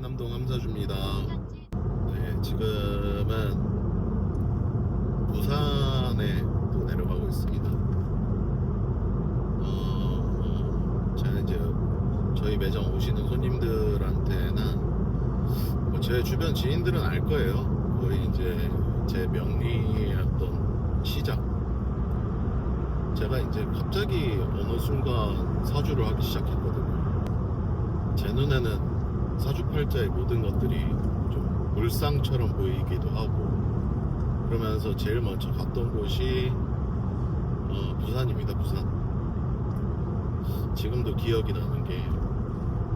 한남동 함사주입니다. 네, 지금은 부산에 또 내려가고 있습니다. 제가 이제 저희 매장 오시는 손님들한테나 제 주변 지인들은 알 거예요. 거의 이제 제 명리했던 시작. 제가 이제 갑자기 어느 순간 사주를 하기 시작했거든요. 제 눈에는 사주팔자의 모든 것들이 좀 물상처럼 보이기도 하고, 그러면서 제일 먼저 갔던 곳이 부산입니다. 부산. 지금도 기억이 나는 게,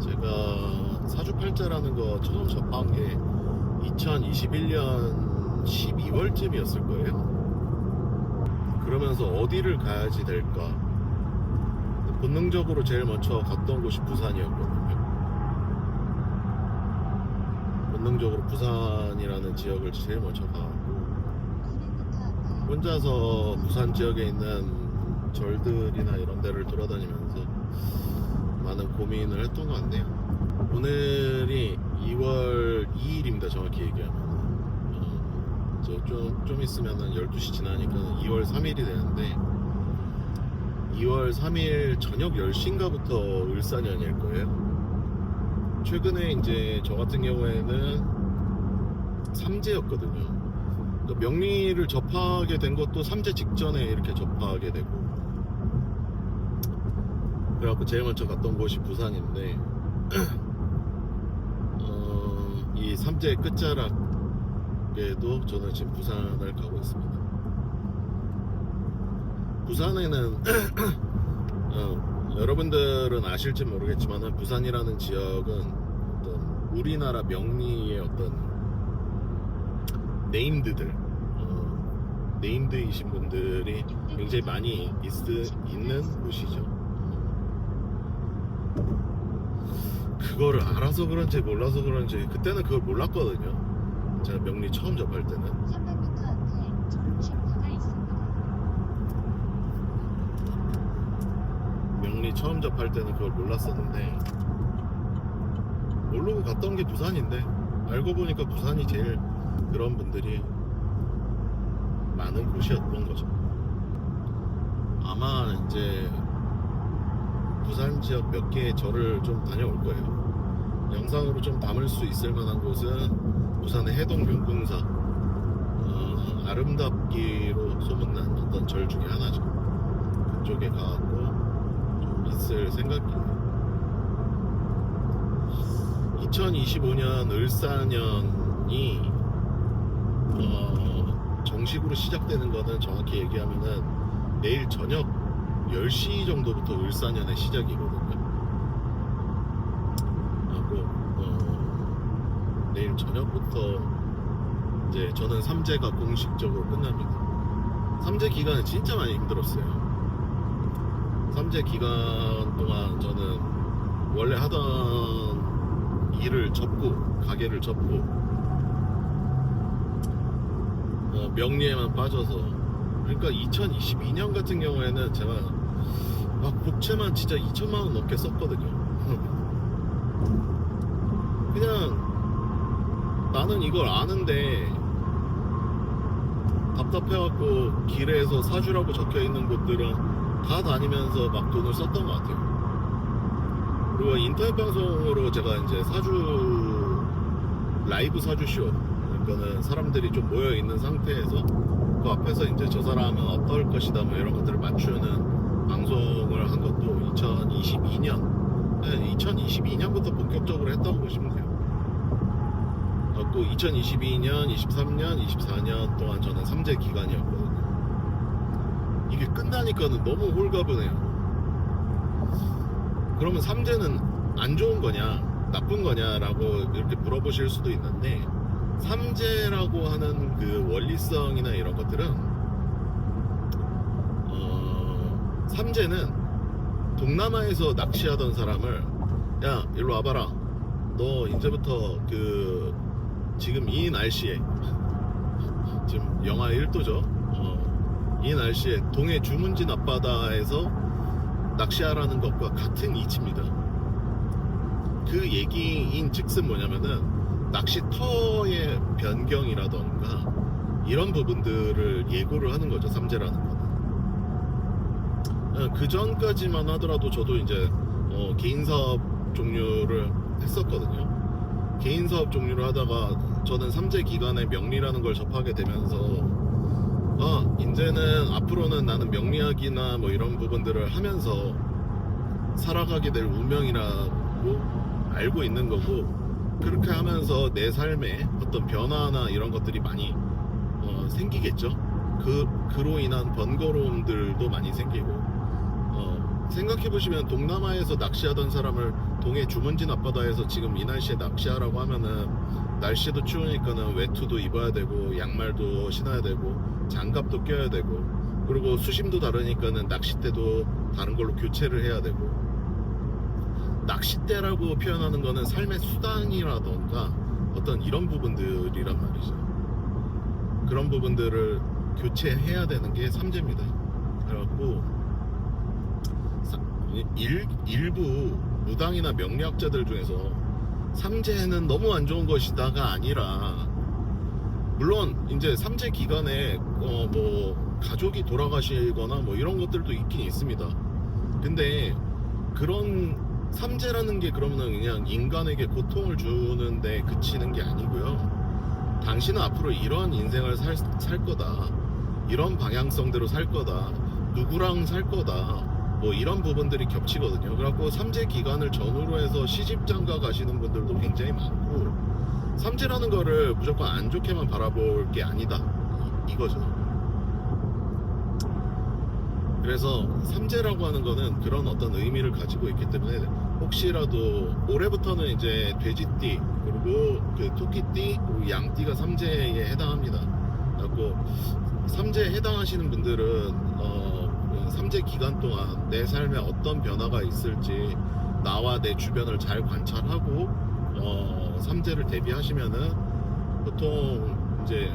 제가 사주팔자라는 거 처음 접한 게 2021년 12월쯤이었을 거예요. 그러면서 어디를 가야지 될까, 본능적으로 제일 먼저 갔던 곳이 부산이었거든요. 본능적으로 부산이라는 지역을 제일 먼저 가고, 혼자서 부산 지역에 있는 절들이나 이런 데를 돌아다니면서 많은 고민을 했던 것 같네요. 오늘이 2월 2일입니다. 정확히 얘기하면 이제 좀 있으면은 12시 지나니까 2월 3일이 되는데, 2월 3일 저녁 10시인가부터 을사년일 거예요. 최근에 이제 저 같은 경우에는 삼재였거든요. 그러니까 명리를 접하게 된 것도 삼재 직전에 이렇게 접하게 되고, 그래갖고 제일 먼저 갔던 곳이 부산인데, 이 삼재의 끝자락에도 저는 지금 부산을 가고 있습니다. 부산에는 여러분들은 아실지 모르겠지만, 부산이라는 지역은 어떤 우리나라 명리의 어떤 네임드이신 분들이 굉장히 많이 있는 곳이죠. 그거를 알아서 그런지 몰라서 그런지 그때는 그걸 몰랐거든요. 제가 명리 처음 접할 때는. 300m 앞에 정신파가 있습니다. 명리 처음 접할 때는 그걸 몰랐었는데, 모르고 갔던 게 부산인데, 알고 보니까 부산이 제일 그런 분들이 많은 곳이었던 거죠. 아마 이제 부산 지역 몇 개의 절을 좀 다녀올 거예요. 영상으로 좀 담을 수 있을 만한 곳은 부산의 해동 용궁사, 아름답기로 소문난 어떤 절 중에 하나죠. 그쪽에 가고 좀 있을 생각이에요. 2025년 을사년이 정식으로 시작되는 거는 정확히 얘기하면은 내일 저녁 10시 정도부터 을사년의 시작이거든요. 하고 내일 저녁부터 이제 저는 삼재가 공식적으로 끝납니다. 삼재 기간은 진짜 많이 힘들었어요. 삼재 기간 동안 저는 원래 하던 일을 접고, 가게를 접고, 명리에만 빠져서, 그러니까 2022년 같은 경우에는 제가 막 복채만 진짜 2천만원 넘게 썼거든요. 그냥 나는 이걸 아는데 답답해갖고 길에서 사주라고 적혀있는 곳들은 다 다니면서 막 돈을 썼던 것 같아요. 그리고 인터넷 방송으로 제가 이제 라이브 사주쇼, 그러니까는 사람들이 좀 모여있는 상태에서 그 앞에서 이제 저 사람은 어떨 것이다 뭐 이런 것들을 맞추는 방송을 한 것도 2022년부터 본격적으로 했다고 보시면 돼요. 그리고 2022년, 23년, 24년 동안 저는 삼재 기간이었거든요. 이게 끝나니까는 너무 홀가분해요. 그러면 삼재는 안 좋은 거냐, 나쁜 거냐라고 이렇게 물어보실 수도 있는데, 삼재라고 하는 그 원리성이나 이런 것들은, 삼재는 동남아에서 낚시하던 사람을, 야 일로 와봐라, 너 이제부터 지금 이 날씨에, 지금 영하 1도죠. 이 날씨에 동해 주문진 앞바다에서 낚시하라는 것과 같은 이치입니다. 그 그 얘기인 즉슨 뭐냐면은 낚시터의 변경이라던가 이런 부분들을 예고를 하는 거죠. 삼재라는 거는. 그 전까지만 하더라도 저도 이제 개인 사업 종류를 했었거든요. 개인 사업 종류를 하다가 저는 삼재 기간에 명리라는 걸 접하게 되면서 이제는 앞으로는 나는 명리학이나 뭐 이런 부분들을 하면서 살아가게 될 운명이라고 알고 있는 거고, 그렇게 하면서 내 삶에 어떤 변화나 이런 것들이 많이 생기겠죠. 그로 인한 번거로움들도 많이 생기고, 생각해보시면 동남아에서 낚시하던 사람을 동해 주문진 앞바다에서 지금 이 날씨에 낚시하라고 하면은 날씨도 추우니까는 외투도 입어야 되고 양말도 신어야 되고 장갑도 껴야 되고, 그리고 수심도 다르니까는 낚싯대도 다른 걸로 교체를 해야 되고, 낚싯대라고 표현하는 거는 삶의 수단이라던가 어떤 이런 부분들이란 말이죠. 그런 부분들을 교체해야 되는 게 삼재입니다. 그래갖고 일부 무당이나 명리학자들 중에서 삼재는 너무 안 좋은 것이다가 아니라, 물론 이제 삼재 기간에 뭐 가족이 돌아가시거나 뭐 이런 것들도 있긴 있습니다. 근데 그런 삼재라는 게 그러면은 그냥 인간에게 고통을 주는데 그치는 게 아니고요. 당신은 앞으로 이런 인생을 살 거다, 이런 방향성대로 살 거다, 누구랑 살 거다, 뭐 이런 부분들이 겹치거든요. 그래갖고 삼재 기간을 전후로 해서 시집장가 가시는 분들도 굉장히 많고, 삼재라는 거를 무조건 안 좋게만 바라볼 게 아니다, 이거죠. 그래서 삼재라고 하는 거는 그런 어떤 의미를 가지고 있기 때문에 혹시라도 올해부터는 이제 돼지띠, 그리고 그 토끼띠, 그리고 양띠가 삼재에 해당합니다. 그래갖고 삼재에 해당하시는 분들은 삼재 기간 동안 내 삶에 어떤 변화가 있을지 나와 내 주변을 잘 관찰하고 삼재를 대비하시면은 보통 이제,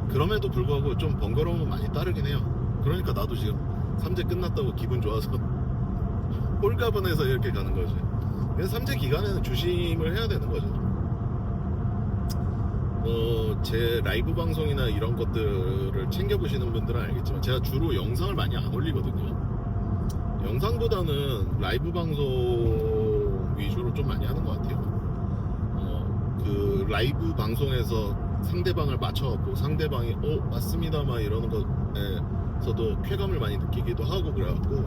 그럼에도 불구하고 좀 번거로움은 많이 따르긴 해요. 그러니까 나도 지금 삼재 끝났다고 기분 좋아서 홀가분해서 이렇게 가는 거지. 그래서 삼재 기간에는 조심을 해야 되는 거죠. 제 라이브 방송이나 이런 것들을 챙겨보시는 분들은 알겠지만 제가 주로 영상을 많이 안 올리거든요. 영상보다는 라이브 방송 위주로 좀 많이 하는 것 같아요. 그 라이브 방송에서 상대방을 맞춰갖고 상대방이 맞습니다 막 이러는 것에서도 쾌감을 많이 느끼기도 하고, 그래갖고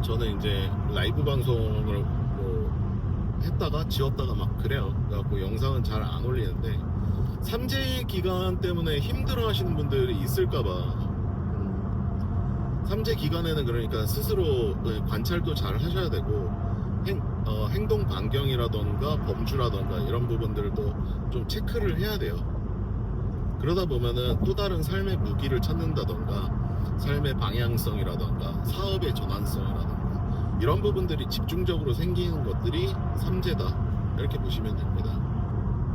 저는 이제 라이브 방송을 뭐 했다가 지웠다가 막 그래요. 그래갖고 영상은 잘 안 올리는데, 삼재 기간 때문에 힘들어 하시는 분들이 있을까봐, 삼재 기간에는 그러니까 스스로 관찰도 잘 하셔야 되고, 행동 반경이라던가 범주라던가 이런 부분들도 좀 체크를 해야 돼요. 그러다 보면은 또 다른 삶의 무기를 찾는다던가 삶의 방향성이라던가 사업의 전환성이라던가 이런 부분들이 집중적으로 생기는 것들이 삼재다, 이렇게 보시면 됩니다.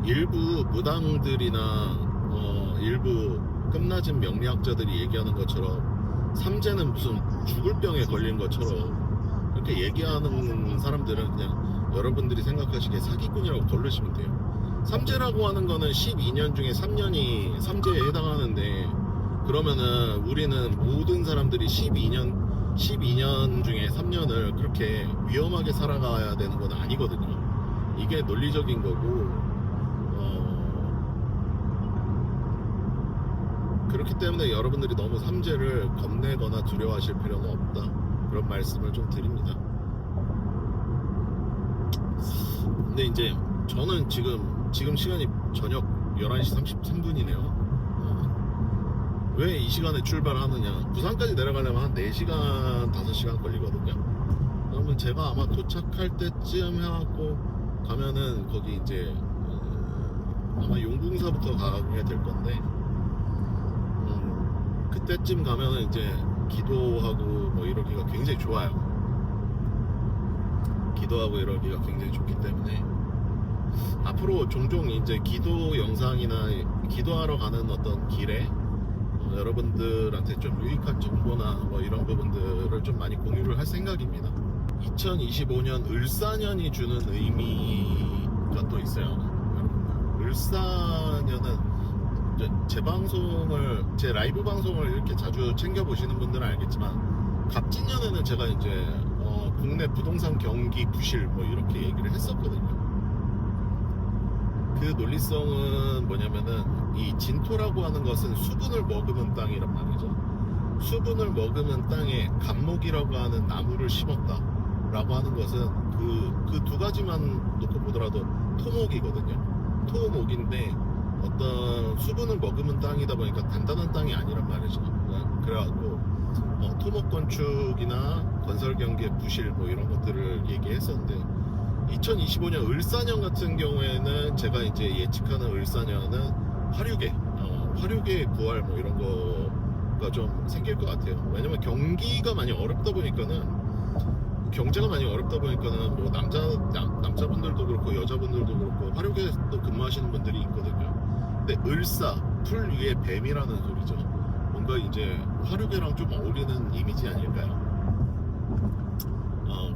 일부 무당들이나 일부 끝나진 명리학자들이 얘기하는 것처럼 삼재는 무슨 죽을 병에 걸린 것처럼 이렇게 얘기하는 사람들은 그냥 여러분들이 생각하시기에 사기꾼이라고 거르시면 돼요. 삼재라고 하는 거는 12년 중에 3년이 삼재에 해당하는데, 그러면은 우리는 모든 사람들이 12년 중에 3년을 그렇게 위험하게 살아가야 되는 건 아니거든요. 이게 논리적인 거고, 그렇기 때문에 여러분들이 너무 삼재를 겁내거나 두려워하실 필요는 없다, 그런 말씀을 좀 드립니다. 근데 이제 저는 지금 시간이 저녁 11시 33분이네요. 왜 이 시간에 출발하느냐, 부산까지 내려가려면 한 4시간 5시간 걸리거든요. 그러면 제가 아마 도착할 때쯤 해갖고 가면은 거기 이제 아마 용궁사부터 가게 될 건데, 그때쯤 가면은 이제 기도하고 뭐 이러기가 굉장히 좋아요. 기도하고 이러기가 굉장히 좋기 때문에 앞으로 종종 이제 기도 영상이나 기도하러 가는 어떤 길에 여러분들한테 좀 유익한 정보나 뭐 이런 부분들을 좀 많이 공유를 할 생각입니다. 2025년 을사년이 주는 의미 있어요. 을사년은 제 라이브 방송을 이렇게 자주 챙겨보시는 분들은 알겠지만 갑진년에는 제가 이제 국내 부동산 경기 부실 뭐 이렇게 얘기를 했었거든요. 그 논리성은 뭐냐면은 이 진토라고 하는 것은 수분을 머금은 땅이란 말이죠. 수분을 머금은 땅에 감목이라고 하는 나무를 심었다 라고 하는 것은 그 두 가지만 놓고 보더라도 토목이거든요. 토목인데 어떤 수분을 머금은 땅이다 보니까 단단한 땅이 아니란 말이죠. 그래갖고 토목 건축이나 건설 경기의 부실 뭐 이런 것들을 얘기했었는데 2025년 을사년 같은 경우에는 제가 이제 예측하는 을사년은 화류계의 부활 뭐 이런 거가 좀 생길 것 같아요. 왜냐면 경기가 많이 어렵다 보니까는 경제가 많이 어렵다 보니까는 뭐 남자분들도 그렇고 여자분들도 그렇고 화류계에도 근무하시는 분들이 있거든요. 근데 을사 풀 위에 뱀이라는 소리죠. 뭔가 이제 화류계랑 좀 어울리는 이미지 아닐까요?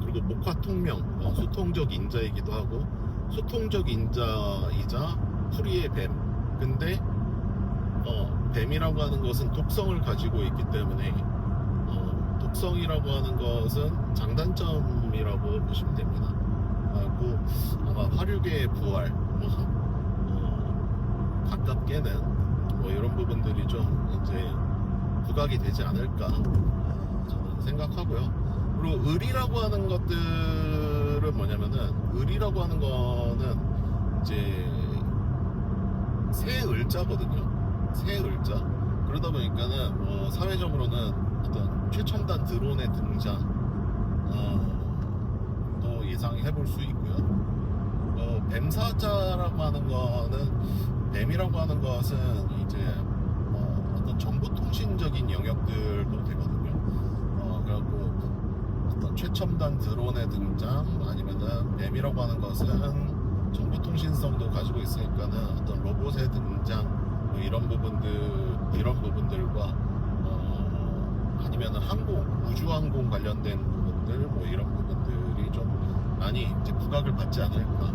그리고 목화통명, 소통적 인자이기도 하고 소통적 인자이자 풀 위에 뱀. 근데 뱀이라고 하는 것은 독성을 가지고 있기 때문에 독성이라고 하는 것은 장단점이라고 보시면 됩니다. 그리고 아마 화류계의 부활, 가깝게는 뭐 이런 부분들이 좀 이제 부각이 되지 않을까 저는 생각하고요. 그리고 을이라고 하는 것들은 뭐냐면은 을이라고 하는 거는 이제 새 을자거든요. 새 을자. 그러다 보니까는 사회적으로는 어떤 최첨단 드론의 등장 또 예상해 볼 수 있고요. 뱀사자라고 하는 거는 뱀이라고 하는 것은 이제 어떤 정보통신적인 영역들도 되거든요. 그래갖고 어떤 최첨단 드론의 등장 아니면은 뱀이라고 하는 것은 정보통신성도 가지고 있으니까는 어떤 로봇의 등장 뭐 이런 부분들과 아니면은 우주항공 관련된 부분들 뭐 이런 부분들이 좀 많이 이제 부각을 받지 않을까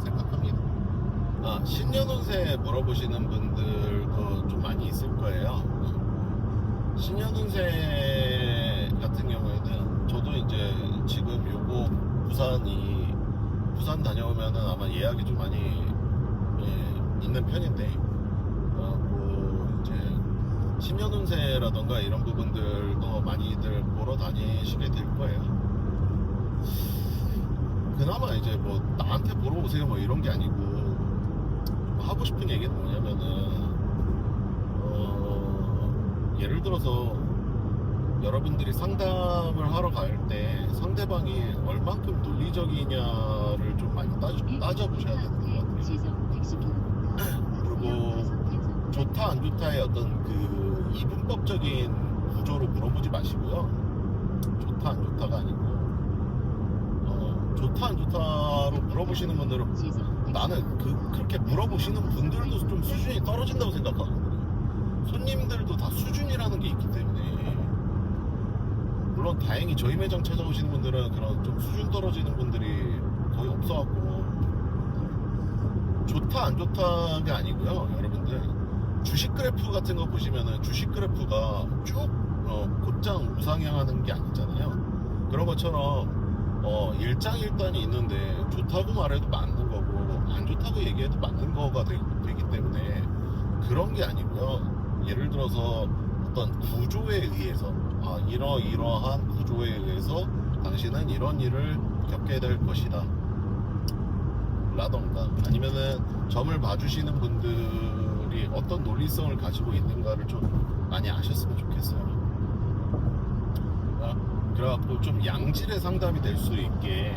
생각합니다. 신년운세 물어보시는 분들도 좀 많이 있을 거예요. 신년운세 같은 경우에는 저도 이제 지금 요거 부산 다녀오면은 아마 예약이 좀 많이 있는 편인데 이제 신년운세라던가 이런 부분들도 많이들 보러 다니시게 될 거예요. 그나마 이제 뭐 나한테 보러 오세요 뭐 이런 게 아니고 하고 싶은 얘기는 뭐냐면은 예를 들어서 여러분들이 상담을 하러 갈 때 상대방이 얼만큼 논리적이냐를 좀 많이 따져보셔야 되는 것 같아요. 그리고 좋다 안 좋다의 어떤 그 이분법적인 구조로 물어보지 마시고요. 좋다 안 좋다가 아니고 좋다 안 좋다로 물어보시는 분들은 나는 그렇게 물어보시는 분들도 좀 수준이 떨어진다고 생각하거든요. 손님들도 다 수준이라는 게 있기 때문에 물론 다행히 저희 매장 찾아오시는 분들은 그런 좀 수준 떨어지는 분들이 거의 없어갖고 좋다 안 좋다가 아니고요. 여러분들 주식 그래프 같은 거 보시면은 주식 그래프가 쭉 곧장 우상향하는 게 아니잖아요. 그런 것처럼 일장일단이 있는데 좋다고 말해도 맞는 거고 안 좋다고 얘기해도 맞는 거가 되기 때문에 그런 게 아니고요. 예를 들어서 어떤 구조에 의해서 이러한 구조에 의해서 당신은 이런 일을 겪게 될 것이다 라던가 아니면은 점을 봐주시는 분들이 어떤 논리성을 가지고 있는가를 좀 많이 아셨으면 좋겠어요. 그래갖고 좀 양질의 상담이 될 수 있게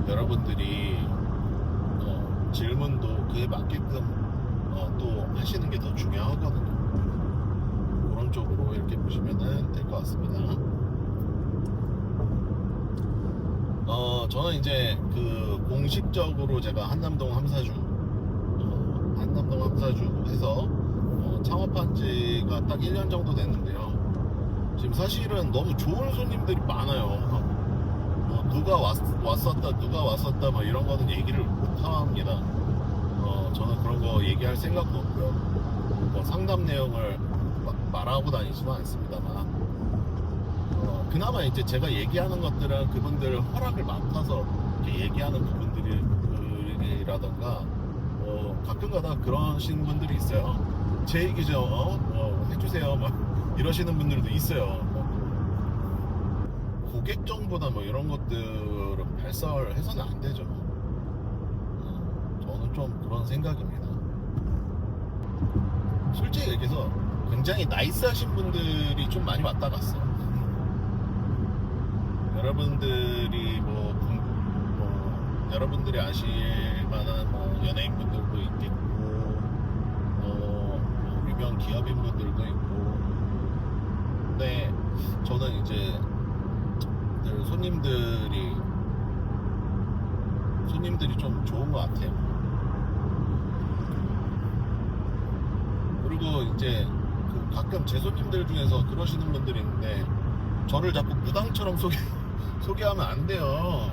여러분들이 질문도 그에 맞게끔 또 하시는 게 더 중요하거든요. 그런 쪽으로 이렇게 보시면 될 것 같습니다. 저는 이제 그 공식적으로 제가 한남동 함사주 해서 창업한 지가 딱 1년 정도 됐는데요. 지금 사실은 너무 좋은 손님들이 많아요. 누가 왔었다 뭐 이런 거는 얘기를 못 합니다. 더 얘기할 생각도 없고요. 뭐 상담 내용을 말하고 다니지는 않습니다만, 그나마 이제 제가 얘기하는 것들은 그분들 허락을 맡아서 이렇게 얘기하는 부분들이라던가, 가끔가다 그러신 분들이 있어요. 제 얘기 좀 해주세요, 막 이러시는 분들도 있어요. 고객 정보나 뭐 이런 것들은 발설해서는 안 되죠. 저는 좀 그런 생각입니다. 솔직히 얘기해서 굉장히 나이스하신 분들이 좀 많이 왔다 갔어. 여러분들이 여러분들이 아실 만한 연예인 분들도 있겠고, 유명 기업인 분들도 있고. 근데 저는 이제 늘 손님들이 좀 좋은 것 같아요. 그리고 이제 가끔 제 손님들 중에서 그러시는 분들이 있는데, 저를 자꾸 무당처럼 소개하면 안 돼요.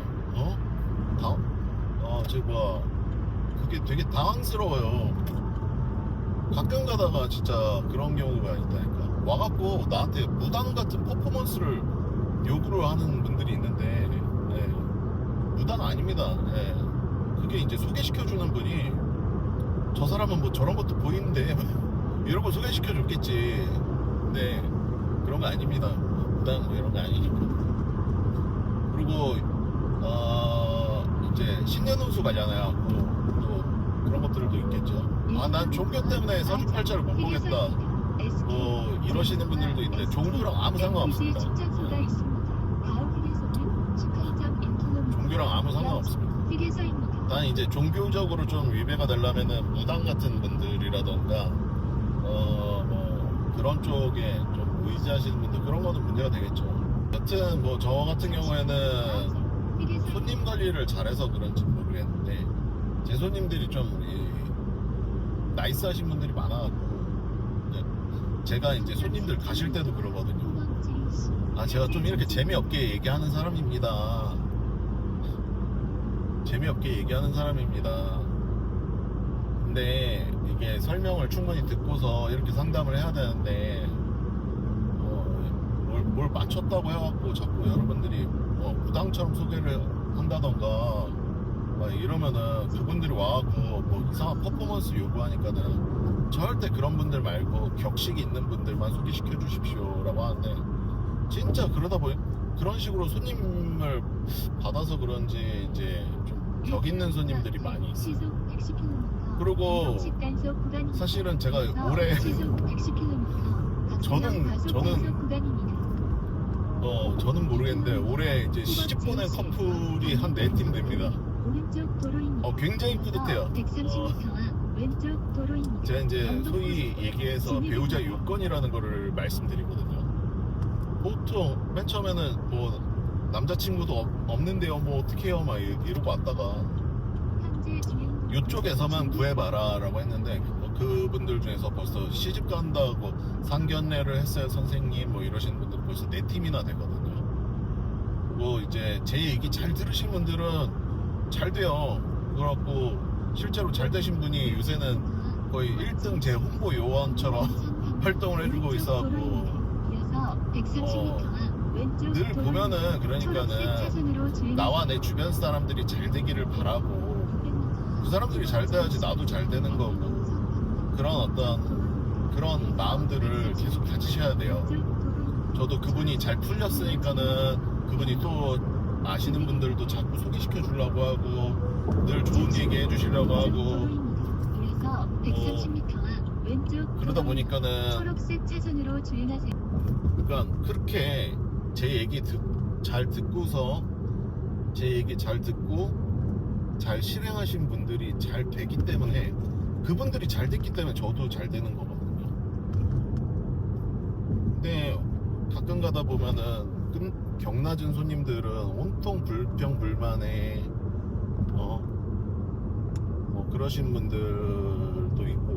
그게 되게 당황스러워요. 가끔 가다가 진짜 그런 경우가 있다니까. 와갖고 나한테 무당 같은 퍼포먼스를 요구를 하는 분들이 있는데, 무당 아닙니다. 그게 이제 소개시켜주는 분이, 저 사람은 뭐 저런 것도 보이는데 이런 거 소개시켜줬겠지. 네, 그런 거 아닙니다. 무당 뭐 이런 거 아니니까. 그리고 이제 신년운수 관련해갖고 또 그런 것들도 있겠죠. 난 종교 때문에 사주팔자를 못 보겠다, 이러시는 분들도 있는데, 종교랑 아무 상관없습니다. 종교랑 아무 상관없습니다. 난 이제 종교적으로 좀 위배가 되려면은 무당 같은 분들이라던가 그런 쪽에 좀 의지하시는 분들, 그런 거는 문제가 되겠죠. 여튼 저 같은 경우에는 손님 관리를 잘해서 그런지 모르겠는데, 제 손님들이 좀 나이스하신 분들이 많아갖고, 제가 이제 손님들 가실 때도 그러거든요. 제가 좀 이렇게 재미없게 얘기하는 사람입니다. 근데 이게 설명을 충분히 듣고서 이렇게 상담을 해야 되는데, 뭘 맞췄다고 해갖고 자꾸 여러분들이 무당처럼 소개를 한다던가 이러면은, 그분들이 와갖고 이상한 퍼포먼스 요구하니까는 절대 그런 분들 말고 격식 있는 분들만 소개시켜 주십시오 라고 하는데, 진짜 그러다 보니 그런 식으로 손님을 받아서 그런지 이제 좀 격 있는 손님들이 많이 있어요. 그리고 사실은 제가 올해 저는 모르겠는데, 올해 이제 시집 보낸 커플이 한 4팀 됩니다. 굉장히 뿌듯해요. 제가 이제 소위 얘기해서 배우자 요건이라는 거를 말씀드리거든요. 보통 맨 처음에는 남자친구도 없는데요, 어떡해요 막 이러고 왔다가, 이쪽에서만 구해봐라 라고 했는데, 그분들 중에서 벌써 시집 간다고 상견례를 했어요 선생님 이러시는 분들 벌써 4팀이나 되거든요. 그리고 이제 제 얘기 잘 들으신 분들은 잘 돼요. 그래갖고 실제로 잘 되신 분이 요새는 거의 1등 제 홍보 요원처럼 활동을 해주고 있어갖고, 늘 보면은, 그러니까는 나와 내 주변 사람들이 잘 되기를 바라고, 그 사람들이 잘 돼야지 나도 잘 되는 거고, 그런 마음들을 계속 가지셔야 돼요. 저도 그분이 잘 풀렸으니까는 그분이 또 아시는 분들도 자꾸 소개시켜 주려고 하고, 늘 좋은 얘기 해주시려고 하고, 그러다 보니까는, 그러니까 그렇게 제 얘기 잘 듣고서, 제 얘기 잘 듣고 잘 실행하신 분들이 잘 되기 때문에, 그분들이 잘 됐기 때문에 저도 잘 되는 거거든요. 근데 가끔 가다 보면은 경낮은 손님들은 온통 불평불만에 그러신 분들도 있고,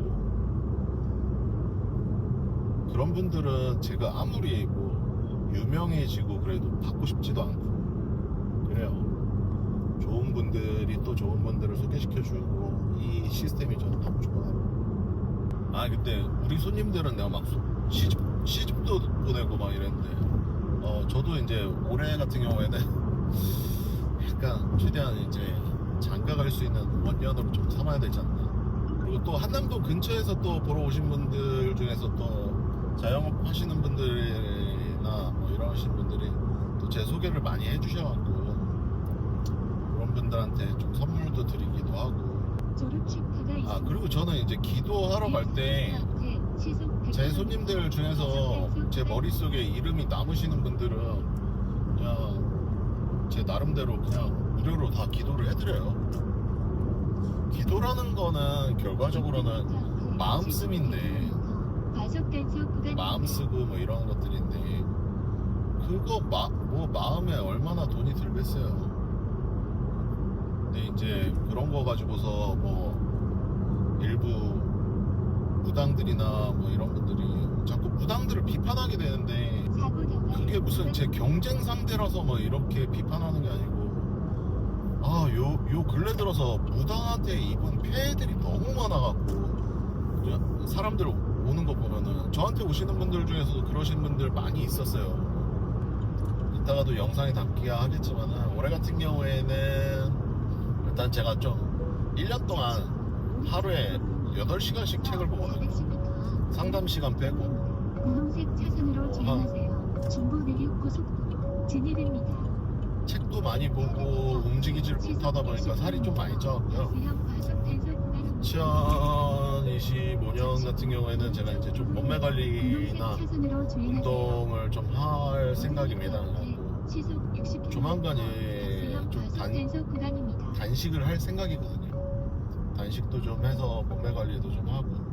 그런 분들은 제가 아무리 유명해지고 그래도 받고 싶지도 않고 그래요. 좋은 분들이 또 좋은 분들을 소개시켜주고, 이 시스템이 저는 너무 좋아요. 아 근데 우리 손님들은 내가 막 시집도 보내고 막 이랬는데 저도 이제 올해 같은 경우에는 약간 최대한 이제 장가 갈 수 있는 원년으로 좀 삼아야 되지 않나. 그리고 또 한남동 근처에서 또 보러 오신 분들 중에서 또 자영업 하시는 분들이나 뭐 이러신 분들이 또 제 소개를 많이 해주셔갖고 그런 분들한테 좀 선물도 드리기도 하고. 졸업 쉼터가 있습니다. 아 그리고 저는 이제 기도하러 갈 때 제 손님들 중에서 제 머릿속에 이름이 남으시는 분들은 그냥 제 나름대로 그냥 무료로 다 기도를 해드려요. 기도라는 거는 결과적으로는 마음씀인데, 마음 쓰고 뭐 이런 것들인데 그거 뭐 마음에 얼마나 돈이 들겠어요. 근데 이제 그런 거 가지고서 뭐 일부 무당들이나 뭐 이런 분들이 자꾸 무당들을 비판하게 되는데, 그게 무슨 제 경쟁 상대라서 뭐 이렇게 비판하는 게 아니고, 요 근래 들어서 무당한테 입은 폐해들이 너무 많아갖고 사람들 오는 거 보면은 저한테 오시는 분들 중에서도 그러신 분들 많이 있었어요. 이따가도 영상에 담기야 하겠지만은 올해 같은 경우에는 일단 제가 좀 1년 동안 하루에 8시간씩 책을 보거든요. 상담 시간 빼고. 분홍색 차선으로 주행하세요. 중부 내륙 고속도로 진입입니다. 책도 많이 보고 움직이지를 못하다 보니까 살이 좀 많이 쪄갖고요. 2025년 같은 경우에는 제가 이제 좀 몸매 관리나 운동을 좀 할 생각입니다. 조만간에 좀 단식을 할 생각이거든요. 단식도 좀 해서 몸매 관리도 좀 하고.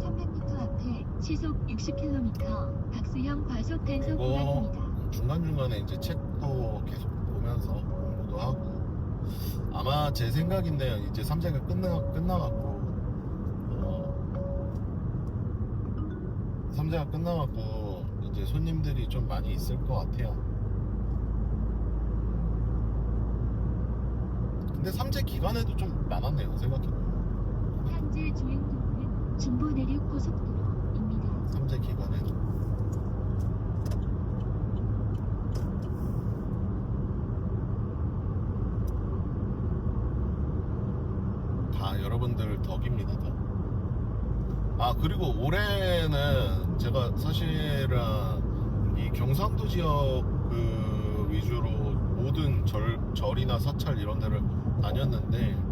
300m 앞에 시속 60km 박수형 과속 단속 그리고 구간입니다. 중간중간에 이제 책도 계속 보면서 공부도 하고. 아마 제 생각인데 이제 3제가 끝나갖고 3제가 끝나갖고 이제 손님들이 좀 많이 있을 것 같아요. 근데 3제 기간에도 좀 많았네요, 생각해보면. 현재 주행도로는 중부 내륙 고속도로입니다. 3제 기간에도. 다 여러분들 덕입니다, 덕. 아 그리고 올해는 제가 사실은 이 경상도 지역 그 위주로 모든 절이나 사찰 이런 데를 다녔는데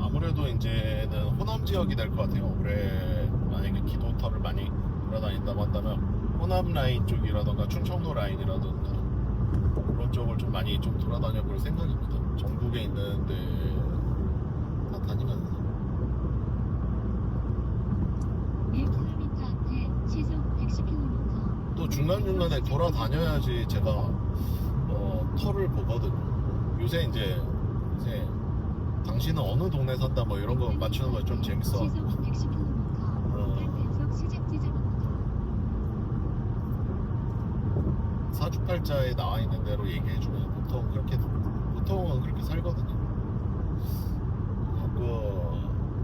아무래도 이제는 호남 지역이 될 것 같아요. 올해 만약에 기도터를 많이 돌아다닌다고 한다면 호남 라인 쪽이라던가 충청도 라인이라던가 그런 쪽을 좀 많이 좀 돌아다녀 볼 생각입니다. 전국에 있는데 다 다니면서. 1km 앞에 시속 110km. 또 중간중간에 돌아다녀야지 제가 터를 보거든요. 요새 이제 당신은 어느 동네 산다 뭐 이런 거 맞추는 거 좀 재밌어. 시속 110km. 단속 시작 지점입니다. 사주팔자에 나와 있는 대로 얘기해주면 보통은 그렇게 살거든요.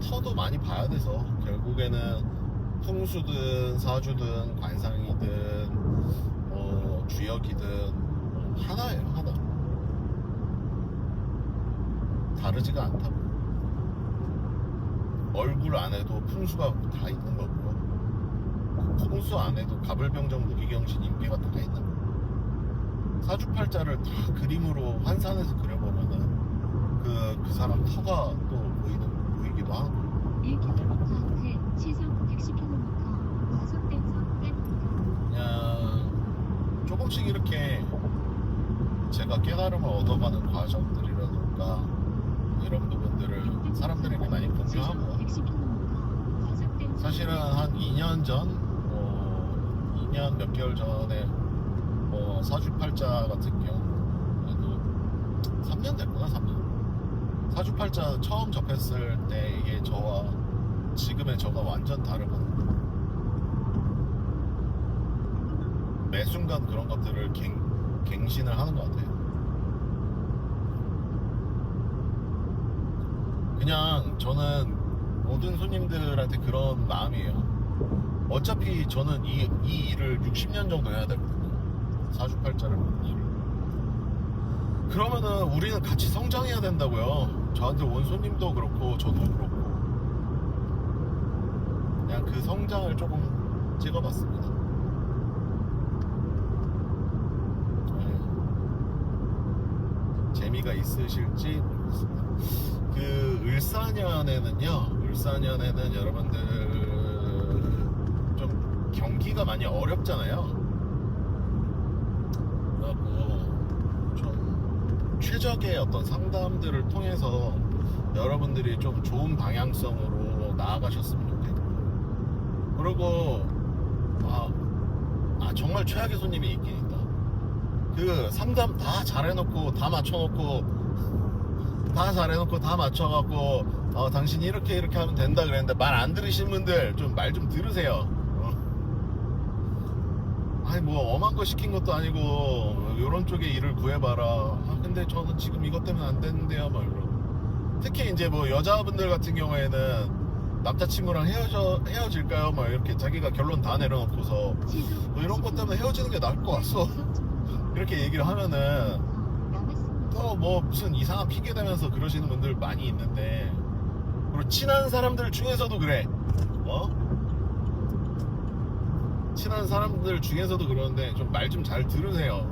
터도 많이 봐야 돼서 결국에는 풍수든 사주든 관상이든 주역이든 하나예요, 하나. 다르지가 않다고. 얼굴 안에도 풍수가 다 있는 거고요. 그 풍수 안에도 가불병정 무기경신 인계가 다 있는 거고. 사주팔자를 다 그림으로 환산해서 그려보면은 그 사람 터가 또 보이기도 하고. 1km 앞에 시속 110km 과속 단속 구간입니다. 그냥 조금씩 이렇게 제가 깨달음을 얻어가는 과정들이라던가 이런 부분들을 사람들에게 많이 공유하고. 사실은 한 2년 전 2년 몇 개월 전에 사주팔자 같은 경우에도 3년 됐구나. 3년. 사주팔자 처음 접했을 때 이게 저와 지금의 저가 완전 다르거든요. 매 순간 그런 것들을 갱신을 하는 것 같아요. 그냥 저는 모든 손님들한테 그런 마음이에요. 어차피 저는 이 일을 60년 정도 해야 되거든요. 사주팔자를 보는 일을. 그러면은 우리는 같이 성장해야 된다고요. 저한테 온 손님도 그렇고 저도 그렇고. 그냥 그 성장을 조금 찍어봤습니다. 네. 재미가 있으실지 모르겠습니다. 그 을사년에는 여러분들 좀 경기가 많이 어렵잖아요. 그래갖고 좀 최적의 어떤 상담들을 통해서 여러분들이 좀 좋은 방향성으로 나아가셨으면 좋겠고, 그리고 정말 최악의 손님이 있긴 있다. 그 상담 다 잘해놓고 다 맞춰놓고 다 잘해놓고 다 맞춰갖고 당신이 이렇게 하면 된다 그랬는데 말 안 들으신 분들 좀 말 좀 들으세요. 아니 뭐 엄한 거 시킨 것도 아니고 요런 쪽에 일을 구해봐라. 근데 저는 지금 이것 때문에 안 되는데요 막 이러고. 특히 이제 뭐 여자분들 같은 경우에는 남자친구랑 헤어질까요 막 이렇게 자기가 결론 다 내려놓고서 뭐 이런 것 때문에 헤어지는 게 나을 것 같소 이렇게 얘기를 하면은 또 뭐 무슨 이상한 핑계 대면서 그러시는 분들 많이 있는데, 그리고 친한 사람들 중에서도 그래. 친한 사람들 중에서도 그러는데 좀 말 좀 잘 들으세요.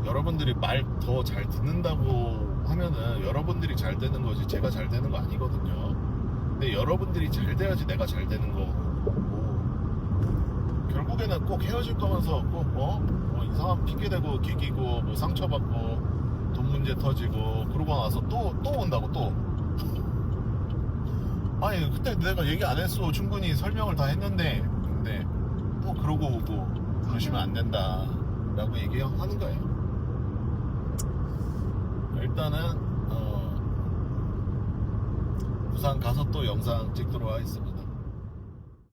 여러분들이 말 더 잘 듣는다고 하면은 여러분들이 잘 되는 거지 제가 잘 되는 거 아니거든요. 근데 여러분들이 잘 돼야지 내가 잘 되는 거고, 결국에는 꼭 헤어질 거면서 꼭 이상한 핑계대고 기기고 뭐 상처받고 돈 문제 터지고 그러고 나서 또 온다고 또. 아니 그때 내가 얘기 안 했어. 충분히 설명을 다 했는데. 근데 또 그러고 오고 그러시면 안 된다 라고 얘기하는 거예요. 일단은 부산 가서 또 영상 찍도록 하겠습니다.